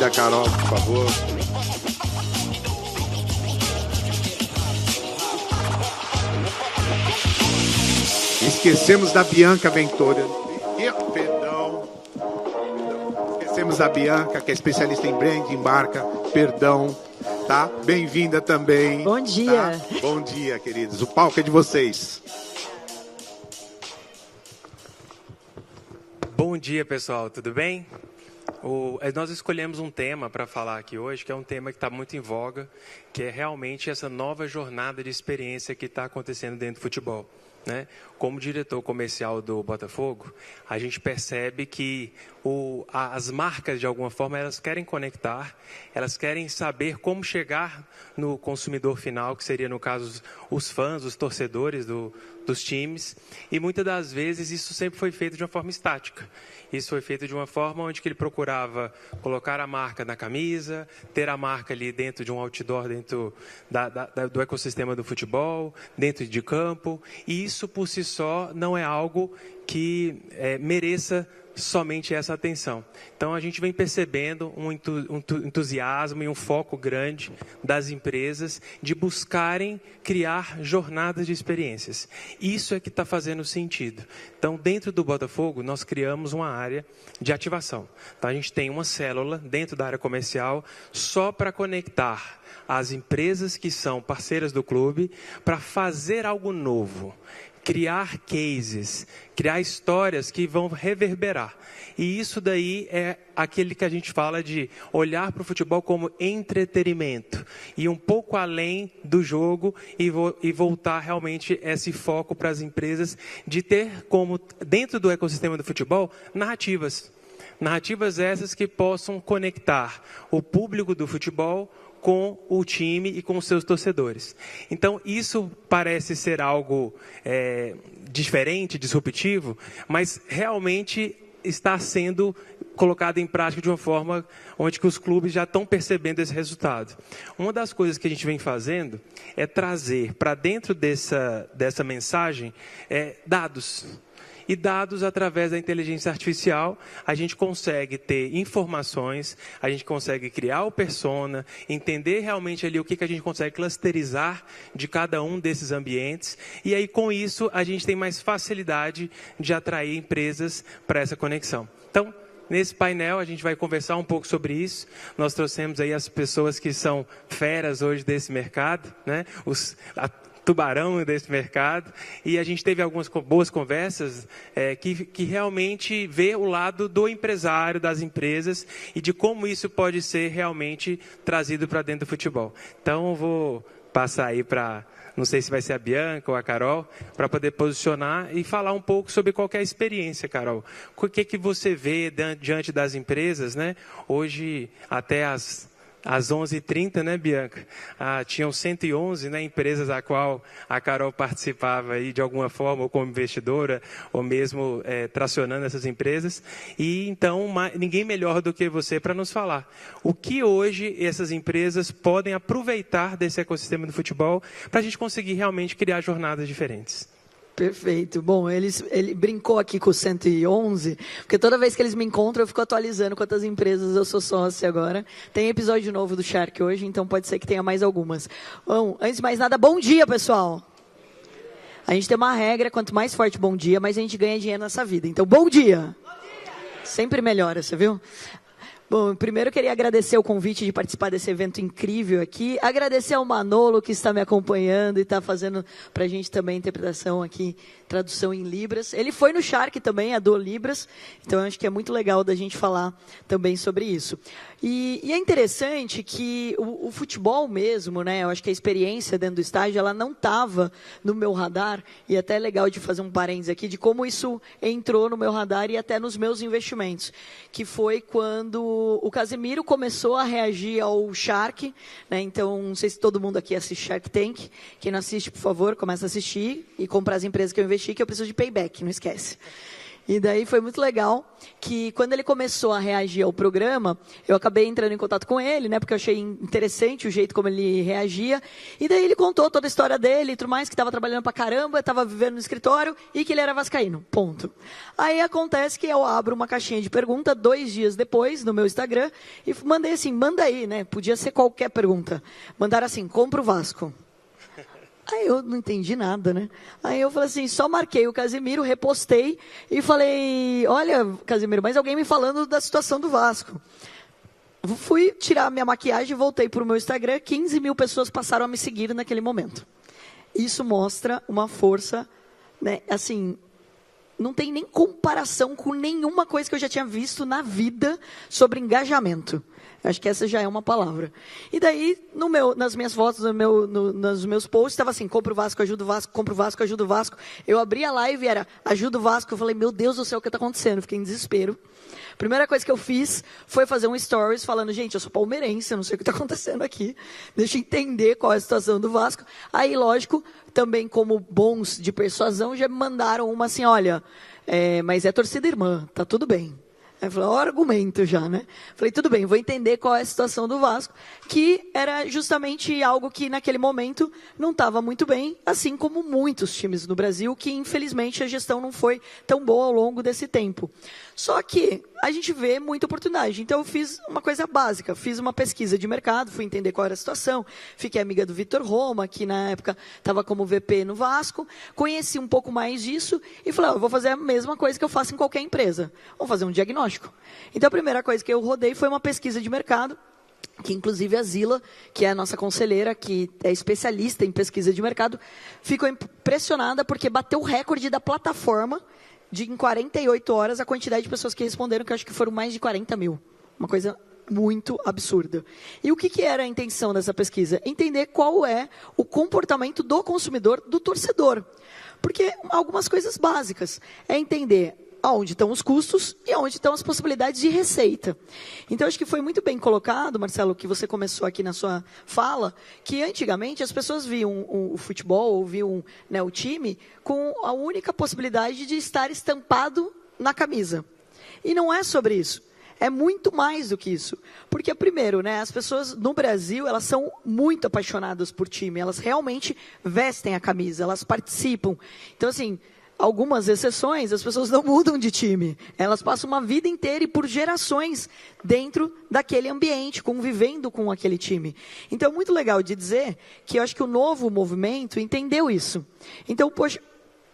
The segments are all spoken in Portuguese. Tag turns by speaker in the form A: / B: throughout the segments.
A: Bem-vinda, Carol, por favor. Esquecemos da Bianca Ventura. Perdão. Esquecemos da Bianca, que é especialista em branding, marca. Perdão. Tá? Bem-vinda também.
B: Bom dia.
A: Tá? Bom dia, queridos. O palco é de vocês.
C: Bom dia, pessoal. Tudo bem? Nós escolhemos um tema para falar aqui hoje, que é um tema que está muito em voga, que é realmente essa nova jornada de experiência que está acontecendo dentro do futebol. Né? Como diretor comercial do Botafogo, a gente percebe que as marcas, de alguma forma, elas querem conectar, elas querem saber como chegar no consumidor final, que seria, no caso, os fãs, os torcedores dos times, e muitas das vezes isso sempre foi feito de uma forma estática. Isso foi feito de uma forma onde que ele procurava colocar a marca na camisa, ter a marca ali dentro de um outdoor, dentro do ecossistema do futebol, dentro de campo, e isso por si só não é algo que mereça somente essa atenção. Então a gente vem percebendo um entusiasmo e um foco grande das empresas de buscarem criar jornadas de experiências. Isso é que está fazendo sentido. Então, dentro do Botafogo, nós criamos uma área de ativação. Então, a gente tem uma célula dentro da área comercial só para conectar as empresas que são parceiras do clube para fazer algo novo. Criar cases, criar histórias que vão reverberar. E isso daí é aquele que a gente fala de olhar para o futebol como entretenimento. E um pouco além do jogo e voltar realmente esse foco para as empresas de ter como, dentro do ecossistema do futebol, narrativas. Narrativas essas que possam conectar o público do futebol com o time e com os seus torcedores. Então, isso parece ser algo diferente, disruptivo, mas realmente está sendo colocado em prática de uma forma onde que os clubes já estão percebendo esse resultado. Uma das coisas que a gente vem fazendo é trazer para dentro dessa mensagem dados. E dados, através da inteligência artificial, a gente consegue ter informações, a gente consegue criar o persona, entender realmente ali o que a gente consegue clusterizar de cada um desses ambientes. E aí, com isso, a gente tem mais facilidade de atrair empresas para essa conexão. Então, nesse painel, a gente vai conversar um pouco sobre isso. Nós trouxemos aí as pessoas que são feras hoje desse mercado, né? Tubarão desse mercado, e a gente teve algumas boas conversas que realmente vê o lado do empresário, das empresas, e de como isso pode ser realmente trazido para dentro do futebol. Então, eu vou passar aí para, não sei se vai ser a Bianca ou a Carol, para poder posicionar e falar um pouco sobre qual que é a experiência, Carol. O que você vê diante das empresas, né? Hoje, até às 11h30, né, Bianca? Tinham 111, né, empresas a qual a Carol participava aí de alguma forma, ou como investidora, ou mesmo tracionando essas empresas. E então, ninguém melhor do que você para nos falar. O que hoje essas empresas podem aproveitar desse ecossistema do futebol para a gente conseguir realmente criar jornadas diferentes?
B: Perfeito. Bom, ele brincou aqui com o 111, porque toda vez que eles me encontram, eu fico atualizando quantas empresas eu sou sócio agora. Tem episódio novo do Shark hoje, então pode ser que tenha mais algumas. Bom, antes de mais nada, bom dia, pessoal! A gente tem uma regra, quanto mais forte bom dia, mais a gente ganha dinheiro nessa vida. Então, bom dia! Bom dia! Sempre melhora, você viu? Bom, primeiro eu queria agradecer o convite de participar desse evento incrível aqui. Agradecer ao Manolo que está me acompanhando e está fazendo para a gente também interpretação aqui, tradução em Libras. Ele foi no Shark também, a do Libras, então eu acho que é muito legal da gente falar também sobre isso. E é interessante que o futebol mesmo, né, eu acho que a experiência dentro do estádio, ela não estava no meu radar, e até é legal de fazer um parênteses aqui, de como isso entrou no meu radar e até nos meus investimentos, que foi quando o Casemiro começou a reagir ao Shark, né? Então, não sei se todo mundo aqui assiste Shark Tank. Quem não assiste, por favor, começa a assistir e comprar as empresas que eu investi, que eu preciso de payback, não esquece. E daí foi muito legal que quando ele começou a reagir ao programa, eu acabei entrando em contato com ele, né, porque eu achei interessante o jeito como ele reagia. E daí ele contou toda a história dele e tudo mais, que estava trabalhando pra caramba, estava vivendo no escritório e que ele era vascaíno, ponto. Aí acontece que eu abro uma caixinha de pergunta 2 dias depois no meu Instagram e mandei assim, manda aí, né, podia ser qualquer pergunta. Mandaram assim, compra o Vasco. Aí eu não entendi nada, né? Aí eu falei assim, só marquei o Casimiro, repostei e falei, olha, Casimiro, mas alguém me falando da situação do Vasco. Fui tirar minha maquiagem e voltei para o meu Instagram, 15 mil pessoas passaram a me seguir naquele momento. Isso mostra uma força, né, assim, não tem nem comparação com nenhuma coisa que eu já tinha visto na vida sobre engajamento. Acho que essa já é uma palavra. E daí, nas minhas fotos, nos meus posts, estava assim, compra o Vasco, ajuda o Vasco, compra o Vasco, ajuda o Vasco. Eu abri a live e era, ajuda o Vasco. Eu falei, meu Deus do céu, o que está acontecendo? Fiquei em desespero. Primeira coisa que eu fiz foi fazer um stories falando, gente, eu sou palmeirense, eu não sei o que está acontecendo aqui. Deixa eu entender qual é a situação do Vasco. Aí, lógico, também como bons de persuasão, já me mandaram uma assim, olha, mas é torcida irmã, tá tudo bem. Aí eu falei, ó, argumento já, né? Falei, tudo bem, vou entender qual é a situação do Vasco, que era justamente algo que naquele momento não estava muito bem, assim como muitos times no Brasil, que infelizmente a gestão não foi tão boa ao longo desse tempo. Só que a gente vê muita oportunidade. Então eu fiz uma coisa básica, fiz uma pesquisa de mercado, fui entender qual era a situação, fiquei amiga do Vitor Roma, que na época estava como VP no Vasco, conheci um pouco mais disso e falei, eu vou fazer a mesma coisa que eu faço em qualquer empresa, vou fazer um diagnóstico. Então a primeira coisa que eu rodei foi uma pesquisa de mercado, que inclusive a Zila, que é a nossa conselheira, que é especialista em pesquisa de mercado, ficou impressionada porque bateu o recorde da plataforma de em 48 horas a quantidade de pessoas que responderam, que eu acho que foram mais de 40 mil. Uma coisa muito absurda. E o que era a intenção dessa pesquisa? Entender qual é o comportamento do consumidor, do torcedor. Porque algumas coisas básicas é entender aonde estão os custos e aonde estão as possibilidades de receita. Então, acho que foi muito bem colocado, Marcelo, que você começou aqui na sua fala, que antigamente as pessoas viam o futebol, ou viam, né, o time, com a única possibilidade de estar estampado na camisa. E não é sobre isso. É muito mais do que isso. Porque, primeiro, né, as pessoas no Brasil, elas são muito apaixonadas por time. Elas realmente vestem a camisa, elas participam. Então, assim, algumas exceções, as pessoas não mudam de time. Elas passam uma vida inteira e por gerações dentro daquele ambiente, convivendo com aquele time. Então, é muito legal de dizer que eu acho que o novo movimento entendeu isso. Então, poxa,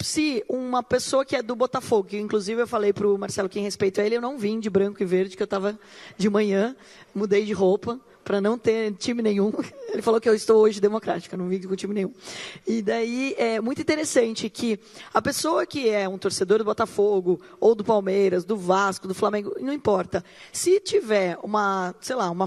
B: se uma pessoa que é do Botafogo, que inclusive eu falei para o Marcelo que em respeito a ele, eu não vim de branco e verde, que eu estava de manhã, mudei de roupa, para não ter time nenhum. Ele falou que eu estou hoje democrática, não vim com time nenhum. E daí é muito interessante que a pessoa que é um torcedor do Botafogo, ou do Palmeiras, do Vasco, do Flamengo, não importa. Se tiver uma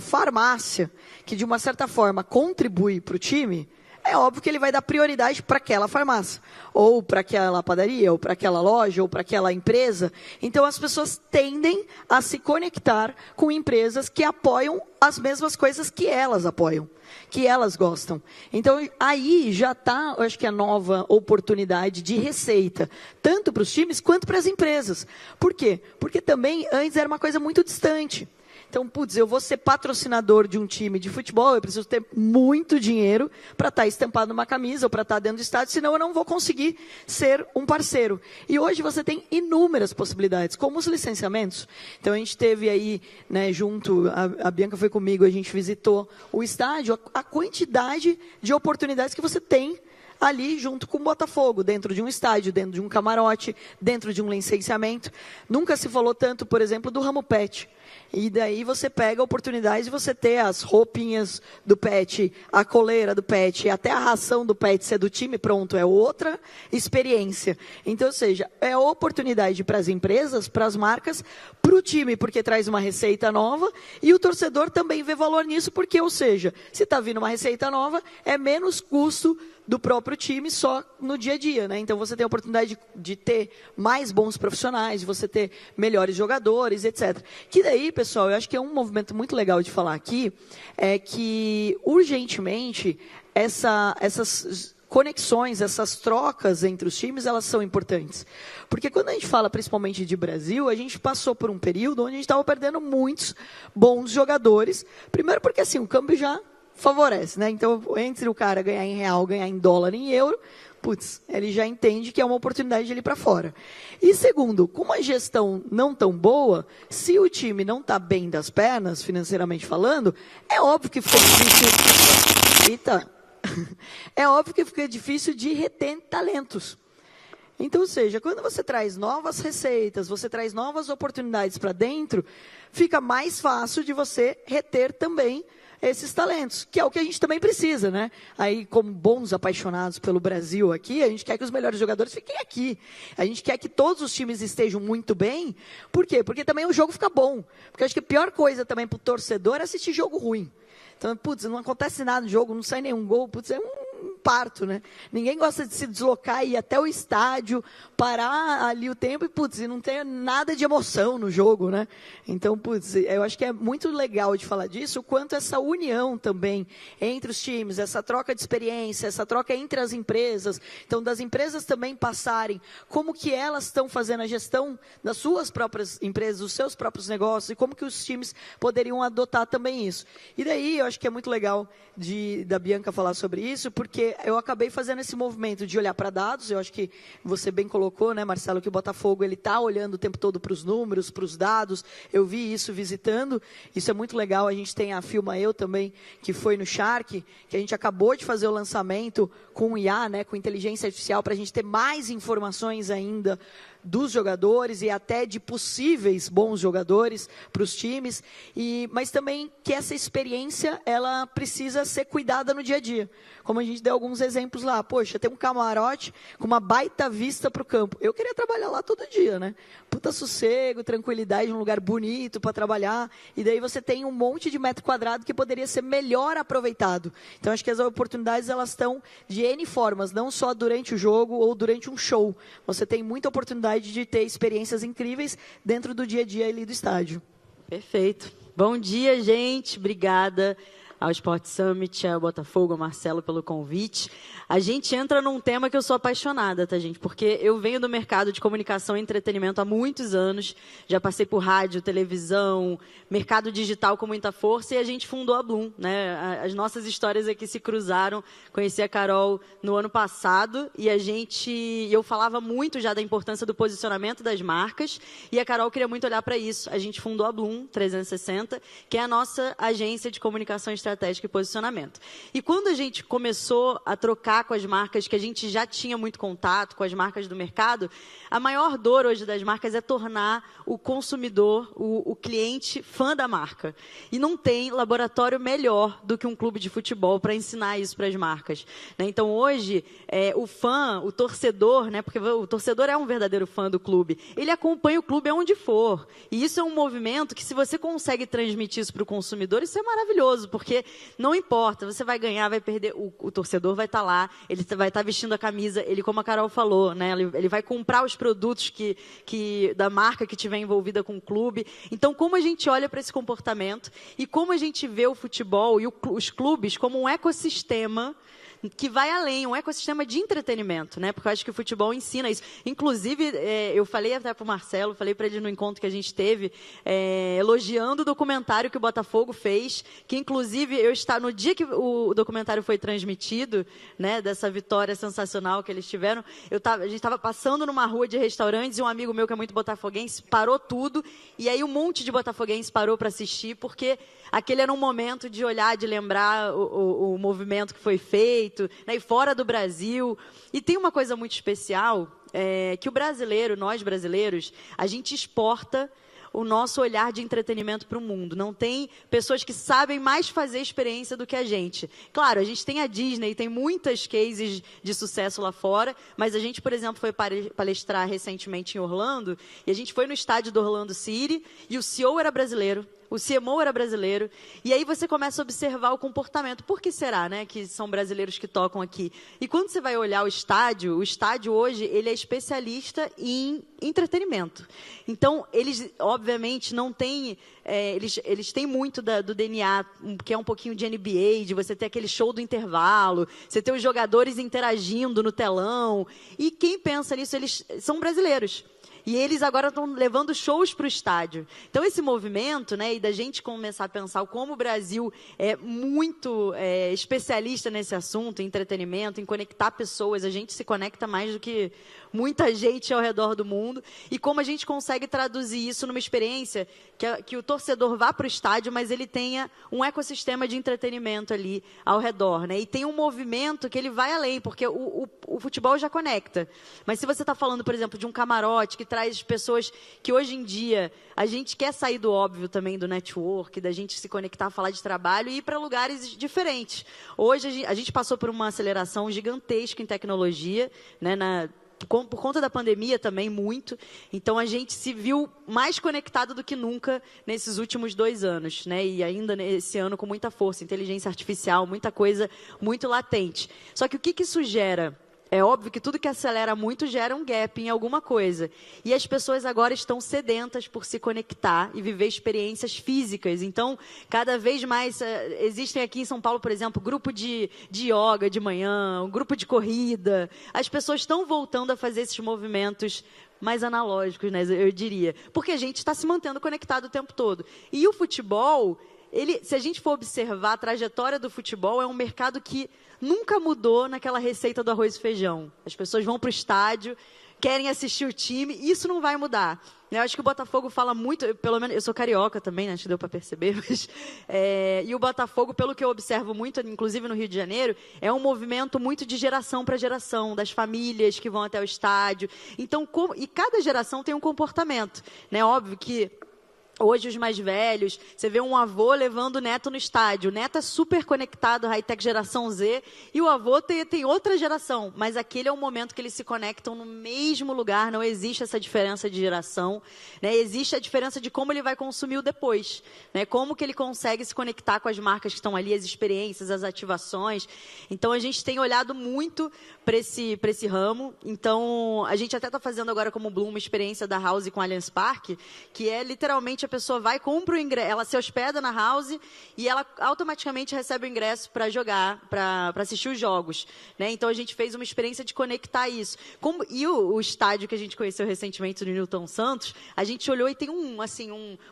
B: farmácia que de uma certa forma contribui para o time, é óbvio que ele vai dar prioridade para aquela farmácia, ou para aquela padaria, ou para aquela loja, ou para aquela empresa. Então, as pessoas tendem a se conectar com empresas que apoiam as mesmas coisas que elas apoiam, que elas gostam. Então, aí já está, eu acho que a nova oportunidade de receita, tanto para os times quanto para as empresas. Por quê? Porque também antes era uma coisa muito distante. Então, putz, eu vou ser patrocinador de um time de futebol, eu preciso ter muito dinheiro para estar estampado numa camisa ou para estar dentro do estádio, senão eu não vou conseguir ser um parceiro. E hoje você tem inúmeras possibilidades, como os licenciamentos. Então, a gente teve aí, né, junto, a Bianca foi comigo, a gente visitou o estádio, a quantidade de oportunidades que você tem ali junto com o Botafogo, dentro de um estádio, dentro de um camarote, dentro de um licenciamento. Nunca se falou tanto, por exemplo, do ramo pet. E daí você pega a oportunidade de você ter as roupinhas do pet, a coleira do pet, até a ração do pet ser do time, pronto, é outra experiência. Então, ou seja, é oportunidade para as empresas, para as marcas, para o time, porque traz uma receita nova, e o torcedor também vê valor nisso, porque, ou seja, se está vindo uma receita nova, é menos custo do próprio time só no dia a dia, né? Então você tem a oportunidade de ter mais bons profissionais, de você ter melhores jogadores, etc. Que daí, pessoal, eu acho que é um movimento muito legal de falar aqui, é que urgentemente essas conexões, essas trocas entre os times, elas são importantes. Porque quando a gente fala principalmente de Brasil, a gente passou por um período onde a gente estava perdendo muitos bons jogadores. Primeiro porque assim, o câmbio já favorece, né? Então, entre o cara ganhar em real, ganhar em dólar, em euro, putz, ele já entende que é uma oportunidade de ele ir para fora. E segundo, com uma gestão não tão boa, se o time não está bem das pernas, financeiramente falando, é óbvio que fica difícil... Eita! É óbvio que fica difícil de reter talentos. Então, ou seja, quando você traz novas receitas, você traz novas oportunidades para dentro, fica mais fácil de você reter também esses talentos, que é o que a gente também precisa, né? Aí, como bons apaixonados pelo Brasil aqui, a gente quer que os melhores jogadores fiquem aqui. A gente quer que todos os times estejam muito bem. Por quê? Porque também o jogo fica bom. Porque eu acho que a pior coisa também para o torcedor é assistir jogo ruim. Então, putz, não acontece nada no jogo, não sai nenhum gol, putz, é um parto, né? Ninguém gosta de se deslocar e ir até o estádio, parar ali o tempo e, putz, e não tem nada de emoção no jogo, né? Então, putz, eu acho que é muito legal de falar disso, o quanto essa união também entre os times, essa troca de experiência, essa troca entre as empresas, então das empresas também passarem como que elas estão fazendo a gestão das suas próprias empresas, dos seus próprios negócios e como que os times poderiam adotar também isso. E daí, eu acho que é muito legal da Bianca falar sobre isso, porque eu acabei fazendo esse movimento de olhar para dados. Eu acho que você bem colocou, né, Marcelo, que o Botafogo ele está olhando o tempo todo para os números, para os dados. Eu vi isso visitando, isso é muito legal. A gente tem a Filma Eu também, que foi no Shark, que a gente acabou de fazer o lançamento com IA, né, com inteligência artificial, para a gente ter mais informações ainda dos jogadores e até de possíveis bons jogadores para os times, mas também que essa experiência ela precisa ser cuidada no dia a dia. Como a gente deu alguns exemplos lá, poxa, tem um camarote com uma baita vista para o campo. Eu queria trabalhar lá todo dia, né? Puta sossego, tranquilidade, um lugar bonito para trabalhar, e daí você tem um monte de metro quadrado que poderia ser melhor aproveitado. Então, acho que as oportunidades elas estão de N formas, não só durante o jogo ou durante um show. Você tem muita oportunidade de ter experiências incríveis dentro do dia a dia ali do estádio.
D: Perfeito. Bom dia, gente. Obrigada ao Sport Summit, ao Botafogo, ao Marcelo pelo convite. A gente entra num tema que eu sou apaixonada, tá, gente? Porque eu venho do mercado de comunicação e entretenimento há muitos anos, já passei por rádio, televisão, mercado digital com muita força, e a gente fundou a Bloom, né? As nossas histórias aqui se cruzaram. Conheci a Carol no ano passado, e eu falava muito já da importância do posicionamento das marcas, e a Carol queria muito olhar para isso. A gente fundou a Bloom 360, que é a nossa agência de comunicação estratégica e posicionamento. E quando a gente começou a trocar com as marcas que a gente já tinha muito contato, com as marcas do mercado, a maior dor hoje das marcas é tornar o consumidor, o cliente, fã da marca. E não tem laboratório melhor do que um clube de futebol para ensinar isso para as marcas, né? Então, hoje, o fã, o torcedor, né, porque o torcedor é um verdadeiro fã do clube, ele acompanha o clube aonde for. E isso é um movimento que, se você consegue transmitir isso para o consumidor, isso é maravilhoso, porque não importa, você vai ganhar, vai perder, o torcedor vai estar lá, ele vai estar vestindo a camisa, ele, como a Carol falou, né, ele vai comprar os produtos da marca que tiver envolvida com o clube. Então, como a gente olha para esse comportamento e como a gente vê o futebol e os clubes como um ecossistema que vai além, um ecossistema de entretenimento, né? Porque eu acho que o futebol ensina isso. Inclusive, eu falei até para o Marcelo, falei para ele no encontro que a gente teve, elogiando o documentário que o Botafogo fez, que inclusive no dia que o documentário foi transmitido, né, dessa vitória sensacional que eles tiveram, a gente estava passando numa rua de restaurantes e um amigo meu que é muito botafoguense parou tudo, e aí um monte de botafoguense parou para assistir, porque aquele era um momento de olhar, de lembrar o movimento que foi feito, né, e fora do Brasil. E tem uma coisa muito especial, que nós brasileiros, a gente exporta o nosso olhar de entretenimento para o mundo. Não tem pessoas que sabem mais fazer experiência do que a gente. Claro, a gente tem a Disney, tem muitas cases de sucesso lá fora, mas a gente, por exemplo, foi palestrar recentemente em Orlando, e a gente foi no estádio do Orlando City, e o CEO era brasileiro, o CMO era brasileiro, e aí você começa a observar o comportamento. Por que será, né, que são brasileiros que tocam aqui? E quando você vai olhar o estádio hoje, ele é especialista em entretenimento. Então, eles, obviamente, não têm... eles têm muito do DNA, que é um pouquinho de NBA, de você ter aquele show do intervalo, você ter os jogadores interagindo no telão. E quem pensa nisso, eles são brasileiros. E eles agora estão levando shows para o estádio. Então, esse movimento, né, e da gente começar a pensar como o Brasil é muito especialista nesse assunto, em entretenimento, em conectar pessoas. A gente se conecta mais do que muita gente ao redor do mundo. E como a gente consegue traduzir isso numa experiência que o torcedor vá para o estádio, mas ele tenha um ecossistema de entretenimento ali ao redor, né? E tem um movimento que ele vai além, porque o futebol já conecta. Mas se você está falando, por exemplo, de um camarote que traz pessoas que hoje em dia a gente quer sair do óbvio também do network, da gente se conectar, falar de trabalho e ir para lugares diferentes. Hoje a gente passou por uma aceleração gigantesca em tecnologia, né, por conta da pandemia também, muito. Então, a gente se viu mais conectado do que nunca nesses últimos 2 anos, né? E ainda nesse ano com muita força, inteligência artificial, muita coisa muito latente. Só que o que isso gera? É óbvio que tudo que acelera muito gera um gap em alguma coisa. E as pessoas agora estão sedentas por se conectar e viver experiências físicas. Então, cada vez mais, existem aqui em São Paulo, por exemplo, grupo de yoga de manhã, um grupo de corrida. As pessoas estão voltando a fazer esses movimentos mais analógicos, né, eu diria. Porque a gente está se mantendo conectado o tempo todo. E o futebol... se a gente for observar a trajetória do futebol, é um mercado que nunca mudou naquela receita do arroz e feijão. As pessoas vão para o estádio, querem assistir o time, e isso não vai mudar. Eu acho que o Botafogo fala muito, pelo menos eu sou carioca também, né, acho que deu para perceber, mas, e o Botafogo, pelo que eu observo muito, inclusive no Rio de Janeiro, é um movimento muito de geração para geração, das famílias que vão até o estádio. Então, e cada geração tem um comportamento, né? Óbvio que hoje, os mais velhos, você vê um avô levando o neto no estádio. O neto é super conectado, high-tech geração Z, e o avô tem outra geração. Mas aquele é o momento que eles se conectam no mesmo lugar, não existe essa diferença de geração, né? Existe a diferença de como ele vai consumir o depois, né? Como que ele consegue se conectar com as marcas que estão ali, as experiências, as ativações. Então, a gente tem olhado muito para esse ramo. Então, a gente até está fazendo agora como Bloom uma experiência da House com Allianz Parque, que é literalmente a pessoa vai, compra o ingresso, ela se hospeda na House e ela automaticamente recebe o ingresso para jogar, para assistir os jogos, né? Então, a gente fez uma experiência de conectar isso. E o estádio que a gente conheceu recentemente no Newton Santos, a gente olhou e tem um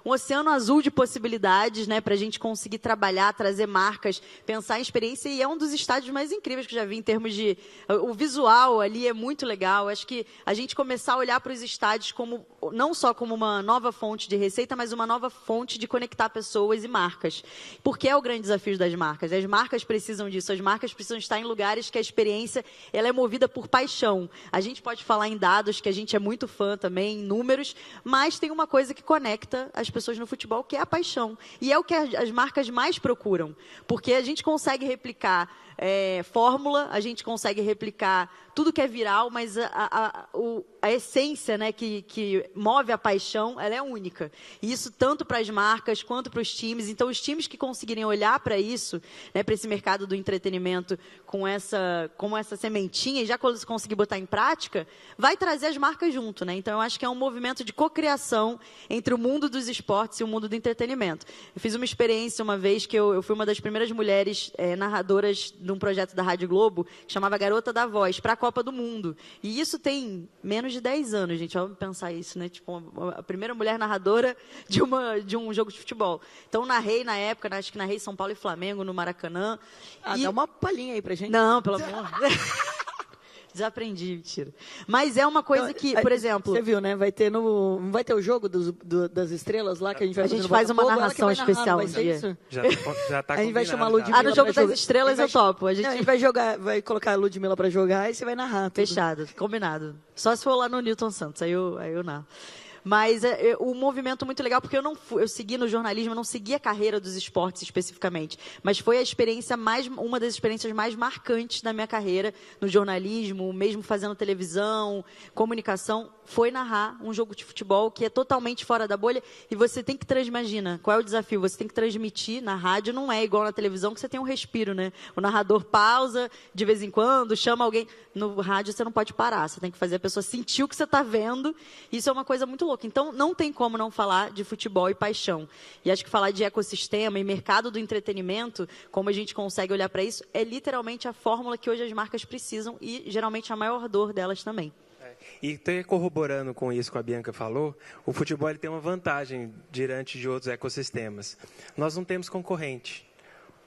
D: oceano azul de possibilidades, né, para a gente conseguir trabalhar, trazer marcas, pensar em experiência, e é um dos estádios mais incríveis que eu já vi em termos de... O visual ali é muito legal. Acho que a gente começar a olhar para os estádios como, não só como uma nova fonte de receita, mas uma nova fonte de conectar pessoas e marcas. Porque é o grande desafio das marcas. As marcas precisam disso. As marcas precisam estar em lugares que a experiência ela é movida por paixão. A gente pode falar em dados, que a gente é muito fã também, em números, mas tem uma coisa que conecta as pessoas no futebol, que é a paixão. E é o que as marcas mais procuram. Porque a gente consegue replicar fórmula, a gente consegue replicar tudo que é viral, mas a essência, né, que move a paixão, ela é única. E isso tanto para as marcas quanto para os times. Então, os times que conseguirem olhar para isso, né, para esse mercado do entretenimento como essa sementinha, e já conseguir botar em prática, vai trazer as marcas junto, né? Então, eu acho que é um movimento de cocriação entre o mundo dos esportes e o mundo do entretenimento. Eu fiz uma experiência uma vez que eu fui uma das primeiras mulheres narradoras de um projeto da Rádio Globo, que chamava Garota da Voz, para a Copa do Mundo. E isso tem menos de 10 anos, gente. Vamos pensar isso, né? Tipo, a primeira mulher narradora de um jogo de futebol. Então, narrei na época, acho que narrei São Paulo e Flamengo no Maracanã.
B: Dá uma palhinha aí pra gente.
D: Não, pelo amor. Desaprendi, mentira. Mas é uma coisa que, por exemplo...
B: Você viu, né? Não vai ter o jogo das estrelas lá que a gente vai fazer.
D: A gente faz uma narração especial um dia.
C: Já tá
B: a gente vai chamar a
C: combinado
B: Ludmilla.
D: No jogo das estrelas eu topo. A gente
B: vai colocar a Ludmilla pra jogar e você vai narrar. Tudo.
D: Fechado, combinado. Só se for lá no Newton Santos, aí eu narro. Mas o movimento muito legal, porque eu segui no jornalismo, eu não segui a carreira dos esportes especificamente, mas foi uma das experiências mais marcantes da minha carreira no jornalismo, mesmo fazendo televisão, comunicação, foi narrar um jogo de futebol que é totalmente fora da bolha e você tem que imagina, qual é o desafio? Você tem que transmitir na rádio, não é igual na televisão que você tem um respiro, né? O narrador pausa de vez em quando, chama alguém. No rádio você não pode parar, você tem que fazer a pessoa sentir o que você está vendo. Isso é uma coisa muito louca. Então, não tem como não falar de futebol e paixão. E acho que falar de ecossistema e mercado do entretenimento, como a gente consegue olhar para isso, é literalmente a fórmula que hoje as marcas precisam e, geralmente, a maior dor delas também.
C: E corroborando com isso que a Bianca falou, o futebol ele tem uma vantagem diante de outros ecossistemas. Nós não temos concorrente.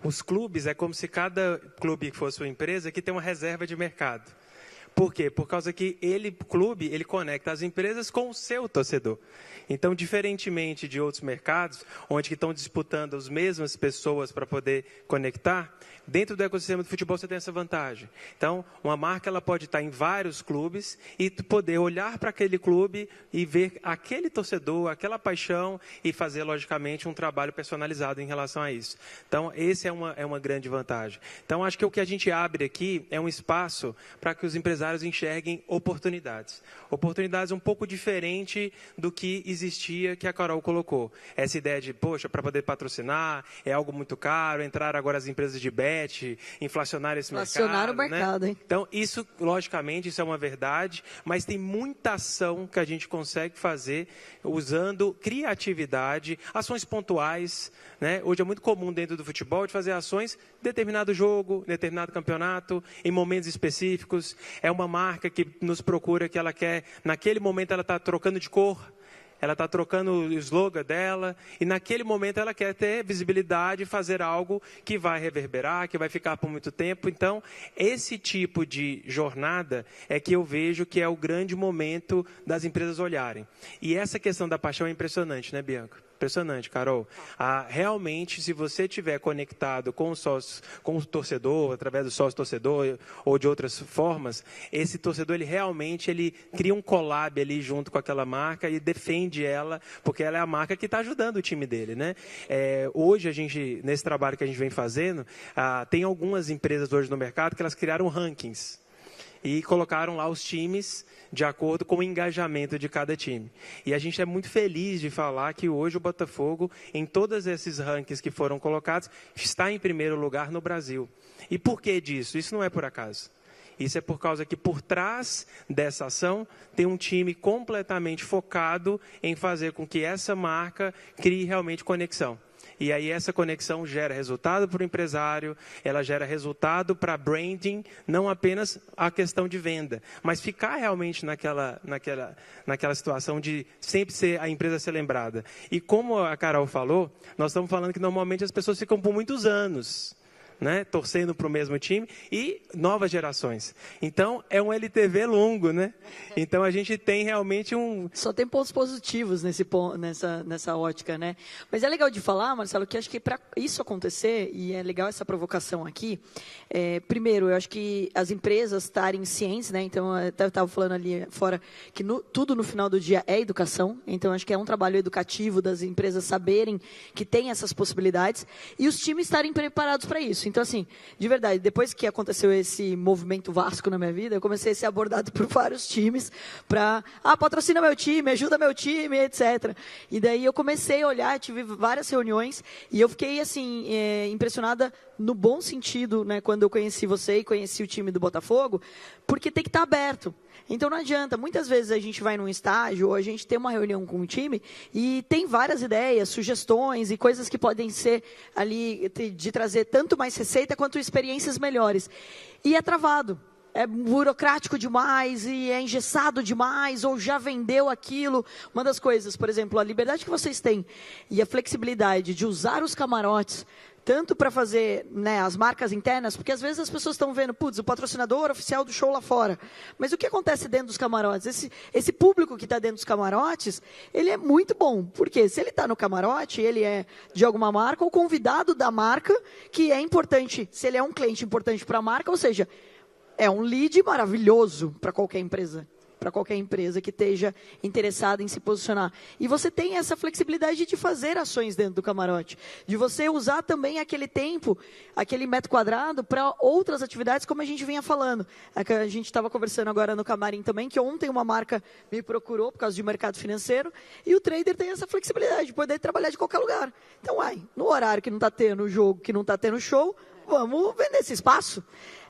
C: Os clubes, é como se cada clube fosse uma empresa que tem uma reserva de mercado. Por quê? Por causa que o clube, ele conecta as empresas com o seu torcedor. Então, diferentemente de outros mercados, onde estão disputando as mesmas pessoas para poder conectar, dentro do ecossistema do futebol você tem essa vantagem. Então, uma marca ela pode estar em vários clubes e poder olhar para aquele clube e ver aquele torcedor, aquela paixão e fazer, logicamente, um trabalho personalizado em relação a isso. Então, esse é uma grande vantagem. Então, acho que o que a gente abre aqui é um espaço para que os empresários enxerguem oportunidades. Oportunidades um pouco diferente do que existia, que a Carol colocou. Essa ideia de, poxa, para poder patrocinar, é algo muito caro, entrar agora as empresas de bet, inflacionar esse mercado.
B: Inflacionar o mercado,
C: né?
B: hein?
C: Então, isso, logicamente, isso é uma verdade, mas tem muita ação que a gente consegue fazer usando criatividade, ações pontuais, né? Hoje é muito comum dentro do futebol de fazer ações em determinado jogo, determinado campeonato, em momentos específicos. É uma marca que nos procura que ela quer, naquele momento ela está trocando de cor, ela está trocando o slogan dela e naquele momento ela quer ter visibilidade e fazer algo que vai reverberar, que vai ficar por muito tempo. Então, esse tipo de jornada é que eu vejo que é o grande momento das empresas olharem. E essa questão da paixão é impressionante, né, Bianca? Impressionante, Carol. Realmente, se você estiver conectado com os sócios, com o torcedor, através do sócio-torcedor ou de outras formas, esse torcedor, ele cria um collab ali junto com aquela marca e defende ela, porque ela é a marca que está ajudando o time dele, né? Hoje, nesse trabalho que a gente vem fazendo, tem algumas empresas hoje no mercado que elas criaram rankings e colocaram lá os times de acordo com o engajamento de cada time. E a gente é muito feliz de falar que hoje o Botafogo, em todos esses rankings que foram colocados, está em primeiro lugar no Brasil. E por que disso? Isso não é por acaso. Isso é por causa que por trás dessa ação tem um time completamente focado em fazer com que essa marca crie realmente conexão. E aí essa conexão gera resultado para o empresário, ela gera resultado para branding, não apenas a questão de venda, mas ficar realmente naquela situação de sempre ser a empresa ser lembrada. E como a Carol falou, nós estamos falando que normalmente as pessoas ficam por muitos anos, né, torcendo para o mesmo time e novas gerações. Então, é um LTV longo, né? Então, a gente tem realmente
B: Só tem pontos positivos nessa ótica, né? Mas é legal de falar, Marcelo, que acho que para isso acontecer, e é legal essa provocação aqui, primeiro, eu acho que as empresas estarem cientes, né? Então, eu estava falando ali fora que tudo no final do dia é educação. Então, acho que é um trabalho educativo das empresas saberem que tem essas possibilidades e os times estarem preparados para isso. Então, assim, de verdade, depois que aconteceu esse movimento Vasco na minha vida, eu comecei a ser abordado por vários times para, patrocina meu time, ajuda meu time, etc. E daí eu comecei a olhar, tive várias reuniões e eu fiquei, assim, impressionada no bom sentido, né, quando eu conheci você e conheci o time do Botafogo, porque tem que estar aberto. Então não adianta, muitas vezes a gente vai num estágio ou a gente tem uma reunião com o time e tem várias ideias, sugestões e coisas que podem ser ali de trazer tanto mais receita quanto experiências melhores. E é travado. É burocrático demais e é engessado demais ou já vendeu aquilo. Uma das coisas, por exemplo, a liberdade que vocês têm e a flexibilidade de usar os camarotes tanto para fazer, né, as marcas internas, porque às vezes as pessoas estão vendo, o patrocinador oficial do show lá fora. Mas o que acontece dentro dos camarotes? Esse público que está dentro dos camarotes, ele é muito bom. Porque se ele está no camarote, ele é de alguma marca, ou convidado da marca, que é importante, se ele é um cliente importante para a marca, ou seja, é um lead maravilhoso para qualquer empresa. para qualquer empresa que esteja interessada em se posicionar. E você tem essa flexibilidade de fazer ações dentro do camarote, de você usar também aquele tempo, aquele metro quadrado para outras atividades, como a gente vinha falando. A gente estava conversando agora no camarim também, que ontem uma marca me procurou por causa de mercado financeiro, e o trader tem essa flexibilidade de poder trabalhar de qualquer lugar. Então, no horário que não está tendo jogo, que não está tendo show, vamos vender esse espaço.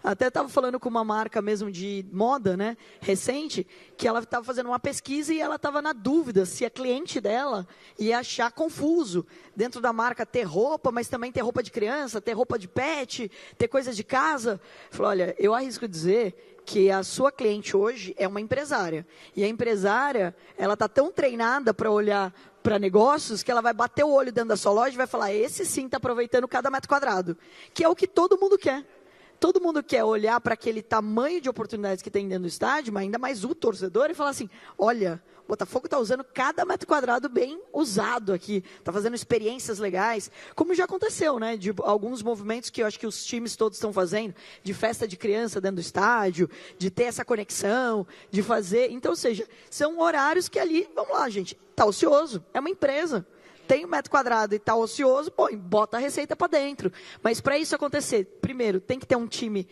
B: Até estava falando com uma marca mesmo de moda, né, recente, que ela estava fazendo uma pesquisa e ela estava na dúvida se a cliente dela ia achar confuso dentro da marca ter roupa, mas também ter roupa de criança, ter roupa de pet, ter coisas de casa. Falou, olha, eu arrisco dizer que a sua cliente hoje é uma empresária. E a empresária, ela está tão treinada para olhar para negócios que ela vai bater o olho dentro da sua loja e vai falar, esse sim está aproveitando cada metro quadrado. Que é o que todo mundo quer. Todo mundo quer olhar para aquele tamanho de oportunidades que tem dentro do estádio, mas ainda mais o torcedor, e falar assim, olha, o Botafogo está usando cada metro quadrado bem usado aqui, está fazendo experiências legais, como já aconteceu, né, de alguns movimentos que eu acho que os times todos estão fazendo, de festa de criança dentro do estádio, de ter essa conexão, de fazer, então, ou seja, são horários que ali, vamos lá, gente, está ocioso, é uma empresa. Tem um metro quadrado e está ocioso, bota a receita para dentro. Mas para isso acontecer, primeiro, tem que ter um time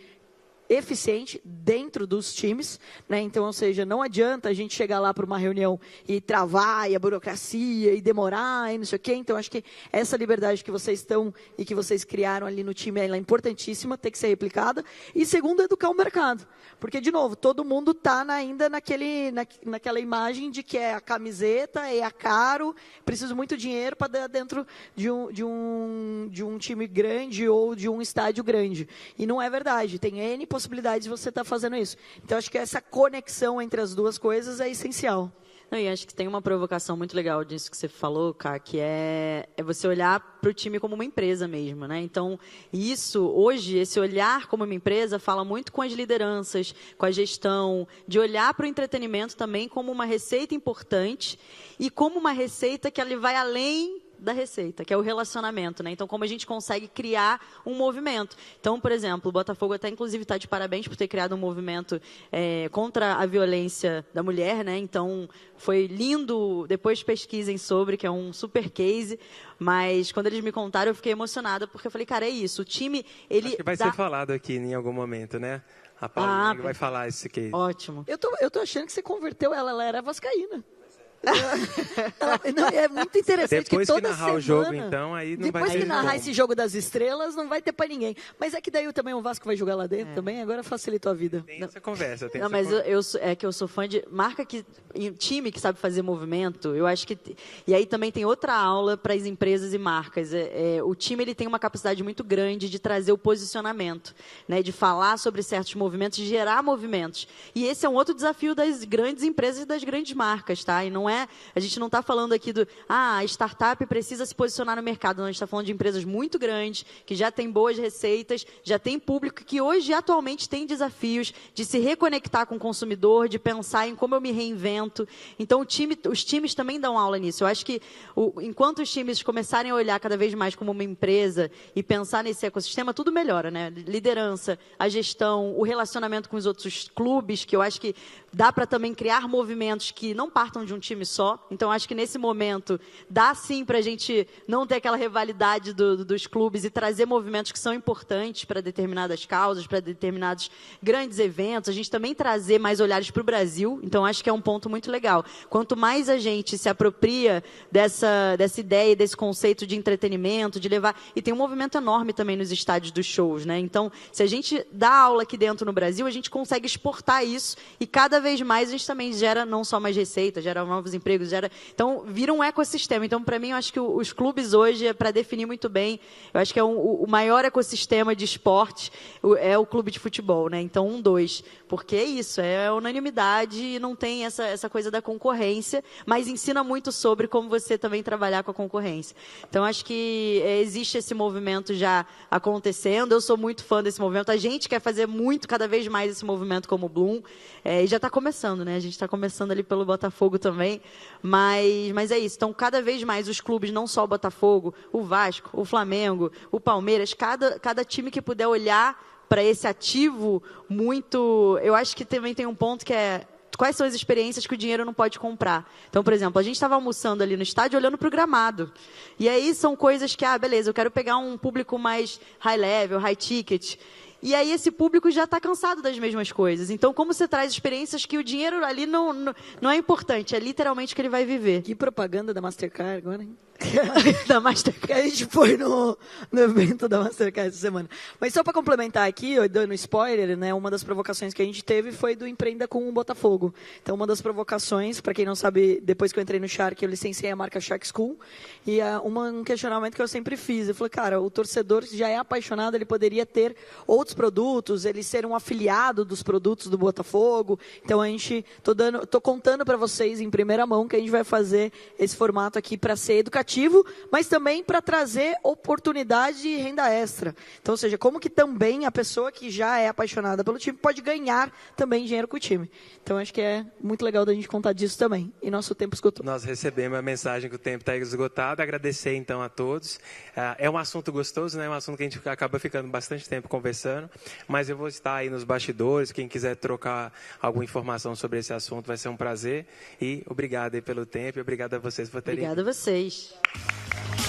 B: eficiente dentro dos times, né? Então, ou seja, não adianta a gente chegar lá para uma reunião e travar, e a burocracia, e demorar, e não sei o quê. Então, acho que essa liberdade que vocês estão e que vocês criaram ali no time, ela é importantíssima, tem que ser replicada. E segundo, educar o mercado. Porque, de novo, todo mundo está ainda naquela imagem de que é a camiseta, é a caro, preciso muito dinheiro para dar dentro de um time grande ou de um estádio grande. E não é verdade, tem N possibilidades de você estar fazendo isso. Então, acho que essa conexão entre as duas coisas é essencial.
D: Não, e acho que tem uma provocação muito legal disso que você falou, Ká, que é você olhar para o time como uma empresa mesmo, né? Então, hoje, esse olhar como uma empresa fala muito com as lideranças, com a gestão, de olhar para o entretenimento também como uma receita importante e como uma receita que ela vai além da receita, que é o relacionamento, né? Então, como a gente consegue criar um movimento. Então, por exemplo, o Botafogo até, inclusive, está de parabéns por ter criado um movimento contra a violência da mulher, né? Então, foi lindo, depois pesquisem sobre, que é um super case, mas quando eles me contaram, eu fiquei emocionada, porque eu falei, cara, é isso, o time, ele...
C: Acho que vai ser falado aqui em algum momento, né? A Paulinha vai falar esse case.
D: Ótimo.
B: Eu tô achando que você converteu ela era vascaína. Não, é muito interessante.
C: Depois
B: que toda
C: narrar
B: semana,
C: o jogo, então, aí não vai ter.
B: Depois que narrar esse jogo das estrelas, não vai ter pra ninguém. Mas é que daí também o Vasco vai jogar lá dentro também, agora facilitou a vida.
C: Tem essa conversa.
D: Eu sou fã de marca time que sabe fazer movimento. Eu acho que e aí também tem outra aula para as empresas e marcas. O time ele tem uma capacidade muito grande de trazer o posicionamento, né, de falar sobre certos movimentos, de gerar movimentos. E esse é um outro desafio das grandes empresas e das grandes marcas, tá? E não a gente não está falando aqui a startup precisa se posicionar no mercado. Não, a gente está falando de empresas muito grandes, que já têm boas receitas, já tem público que hoje, atualmente, tem desafios de se reconectar com o consumidor, de pensar em como eu me reinvento. Então, os times também dão aula nisso. Eu acho que, enquanto os times começarem a olhar cada vez mais como uma empresa e pensar nesse ecossistema, tudo melhora, né? Liderança, a gestão, o relacionamento com os outros clubes, que eu acho que dá para também criar movimentos que não partam de um time só. Então, acho que nesse momento dá sim para a gente não ter aquela rivalidade dos clubes e trazer movimentos que são importantes para determinadas causas, para determinados grandes eventos. A gente também trazer mais olhares para o Brasil. Então, acho que é um ponto muito legal. Quanto mais a gente se apropria dessa ideia, desse conceito de entretenimento, de levar... E tem um movimento enorme também nos estádios dos shows, né? Então, se a gente dá aula aqui dentro no Brasil, a gente consegue exportar isso e cada vez mais a gente também gera não só mais receita, gera novos empregos, então vira um ecossistema. Então, para mim, eu acho que os clubes hoje, para definir muito bem, eu acho que é o maior ecossistema de esporte, é o clube de futebol, né? Então, 2, porque é isso, é unanimidade e não tem essa coisa da concorrência, mas ensina muito sobre como você também trabalhar com a concorrência. Então, acho que existe esse movimento já acontecendo, eu sou muito fã desse movimento, a gente quer fazer muito, cada vez mais esse movimento como o Bloom, e já está começando, né? A gente está começando ali pelo Botafogo também, mas é isso. Então, cada vez mais os clubes, não só o Botafogo, o Vasco, o Flamengo, o Palmeiras, cada time que puder olhar para esse ativo muito... Eu acho que também tem um ponto que quais são as experiências que o dinheiro não pode comprar. Então, por exemplo, a gente estava almoçando ali no estádio olhando para o gramado. E aí são coisas que, beleza, eu quero pegar um público mais high level, high ticket. E aí esse público já está cansado das mesmas coisas. Então, como você traz experiências que o dinheiro ali não é importante, é literalmente o que ele vai viver.
B: Que propaganda da Mastercard agora, hein?
D: Da Mastercard.
B: Que a gente foi no evento da Mastercard essa semana. Mas só para complementar aqui, dando spoiler, né, uma das provocações que a gente teve foi do Empreenda com o Botafogo. Então, uma das provocações, para quem não sabe, depois que eu entrei no Shark, eu licenciei a marca Shark School. E um questionamento que eu sempre fiz, eu falei, cara, o torcedor já é apaixonado, ele poderia ter outros produtos, ele ser um afiliado dos produtos do Botafogo. Então, a gente, tô contando para vocês em primeira mão que a gente vai fazer esse formato aqui para ser educativo, mas também para trazer oportunidade e renda extra. Então, ou seja, como que também a pessoa que já é apaixonada pelo time pode ganhar também dinheiro com o time. Então, acho que é muito legal da gente contar disso também. E nosso tempo esgotou.
C: Nós recebemos a mensagem que o tempo está esgotado. Agradecer, então, a todos. É um assunto gostoso, né? É um assunto que a gente acaba ficando bastante tempo conversando. Mas eu vou estar aí nos bastidores. Quem quiser trocar alguma informação sobre esse assunto vai ser um prazer. E obrigado aí pelo tempo e obrigado a vocês por terem...
D: Obrigada a vocês.